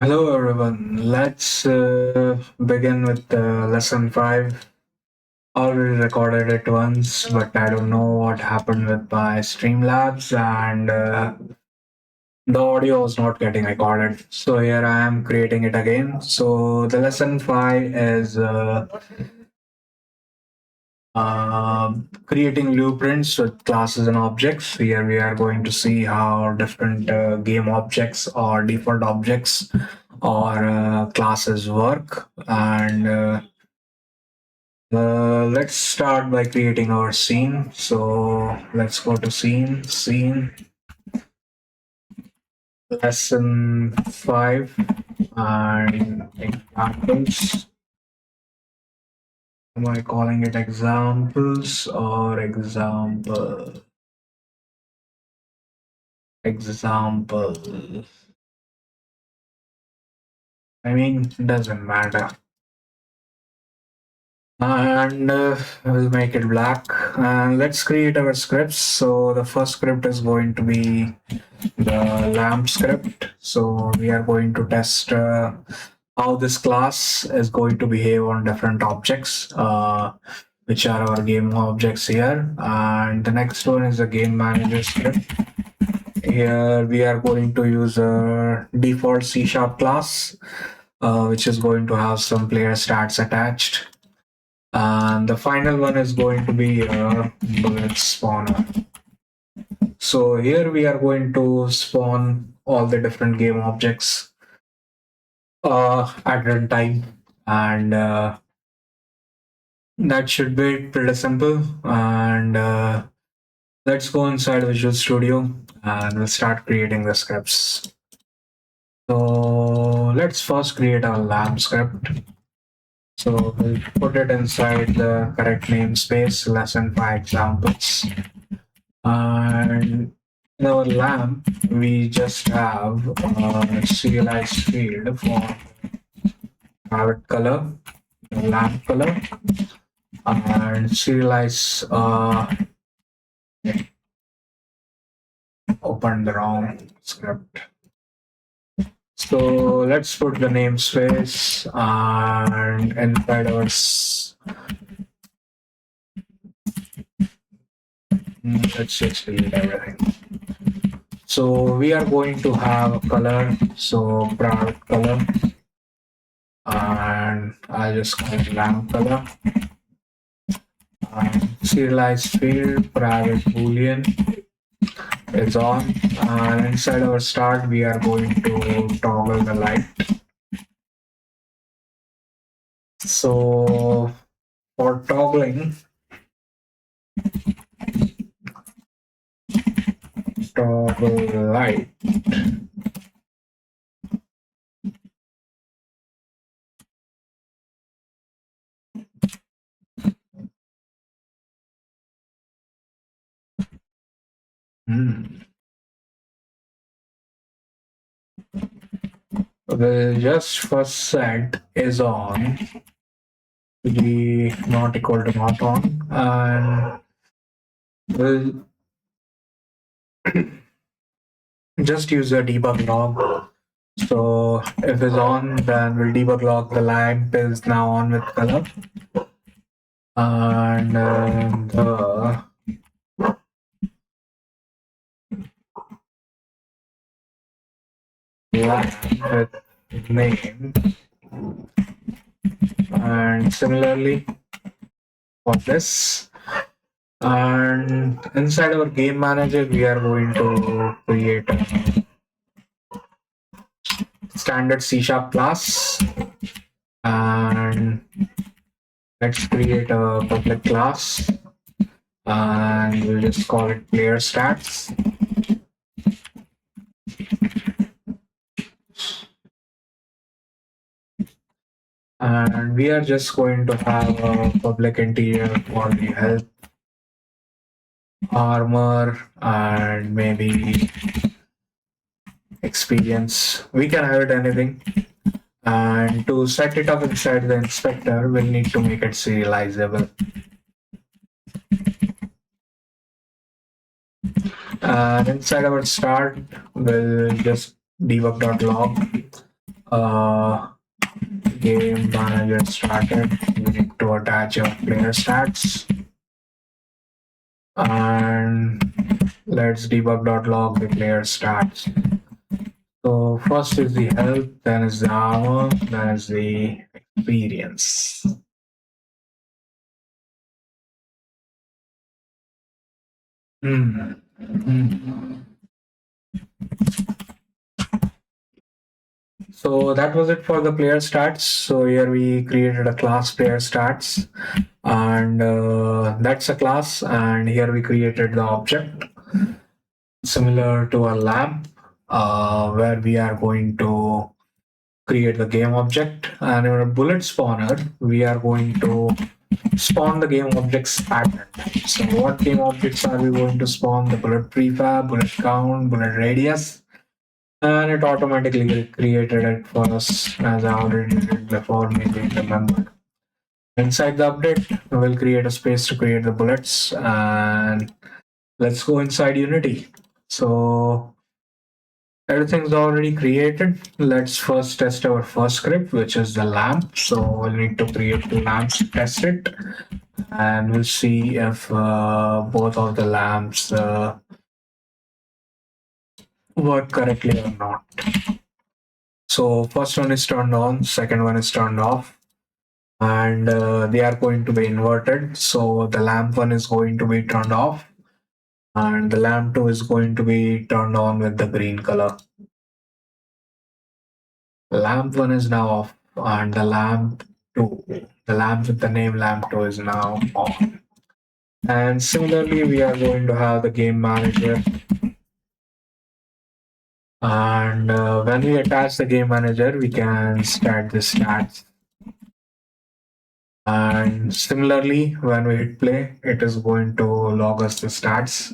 Hello everyone. Let's begin with lesson 5. Already recorded it once, but I don't know what happened with my Streamlabs and the audio was not getting recorded. So here I am creating it again. So the lesson 5 is creating blueprints with classes and objects. Here we are going to see how different game objects or default objects or classes work. And let's start by creating our scene. So let's go to scene, lesson 5, and examples. Am I calling it examples or example? I mean, it doesn't matter. And we'll make it black. And let's create our scripts. So the first script is going to be the lamp script. So we are going to test how this class is going to behave on different objects, which are our game objects here. And the next one is the game manager script. Here we are going to use a default C# class, which is going to have some player stats attached. And the final one is going to be a bullet spawner. So here we are going to spawn all the different game objects at runtime, and that should be pretty simple. And let's go inside Visual Studio and we'll start creating the scripts. So let's first create a lamp script. So we'll put it inside the correct namespace, lesson 5 examples. And in our lamp, we just have a serialized field for private color, the lamp color, and serialize. Open the wrong script. So let's put the namespace and inside our let's just delete everything. So we are going to have a color, so private color, and I'll just call it lamp color. Serialized field, private boolean is on, and inside our start we are going to toggle the light. So for toggling, toggle light, we'll just first set is on to be not equal to not on, and we'll just use a debug log. So if it's on, then we'll debug log the lamp is now on with color, and the lamp with name, and similarly for this. And inside our game manager, we are going to create a standard C# class, and let's create a public class, and we'll just call it player stats. And we are just going to have a public interior for the health, armor, and maybe experience. We can have it anything. And to set it up inside the inspector, we'll need to make it serializable. And inside our start, we'll just debug.log game manager started. We need to attach our player stats, and let's debug.log the player stats. So first is the health, then is the armor, then is the experience. Hmm. Hmm. So that was it for the player stats. So here we created a class player stats, and that's a class. And here we created the object similar to a lamp, where we are going to create the game object. And in a bullet spawner, we are going to spawn the game objects pattern. So what game objects are we going to spawn? The bullet prefab, bullet count, bullet radius, and it automatically created it for us as I already did before, maybe remember. Inside the update, we'll create a space to create the bullets, and let's go inside Unity. So everything's already created. Let's first test our first script, which is the lamp. So we'll need to create two lamps to test it, and we'll see if both of the lamps work correctly or not. So first one is turned on, second one is turned off, and they are going to be inverted. So the lamp one is going to be turned off, and the lamp 2 is going to be turned on with the green color. Lamp 1 is now off, and the lamp 2, the lamp with the name lamp 2 is now on. And similarly, we are going to have the game manager. And when we attach the game manager, we can start the stats. And similarly, when we hit play, it is going to log us the stats.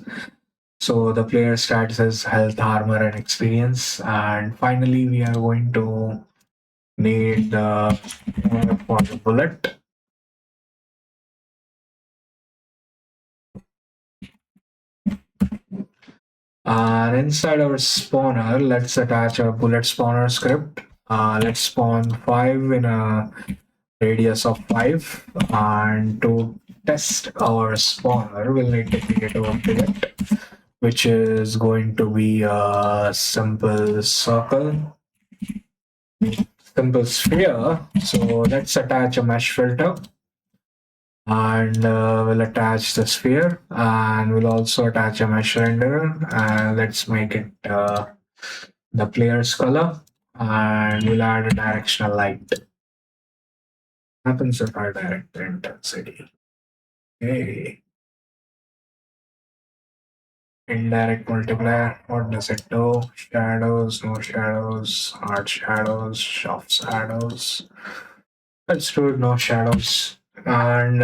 So the player stats is health, armor, and experience. And finally, we are going to need for the bullet. And inside our spawner, let's attach a bullet spawner script. Let's spawn 5 in a radius of 5. And to test our spawner, we'll need to create a bullet, which is going to be a simple circle, simple sphere. So let's attach a mesh filter, and we'll attach the sphere, and we'll also attach a mesh renderer, and let's make it the player's color, and we'll add a directional light. Happens if I direct the intensity. Okay. Indirect multiplier, what does it do? Shadows, no shadows, hard shadows, soft shadows. Let's do it, no shadows. And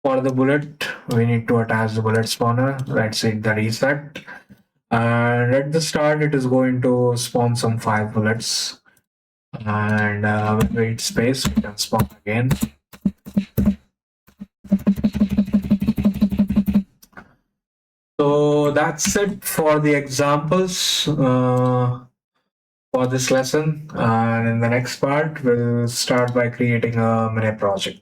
for the bullet, we need to attach the bullet spawner. Let's hit the reset. And at the start, it is going to spawn some 5 bullets. And when we hit space, we can spawn again. So that's it for the examples for this lesson. And in the next part, we'll start by creating a mini project.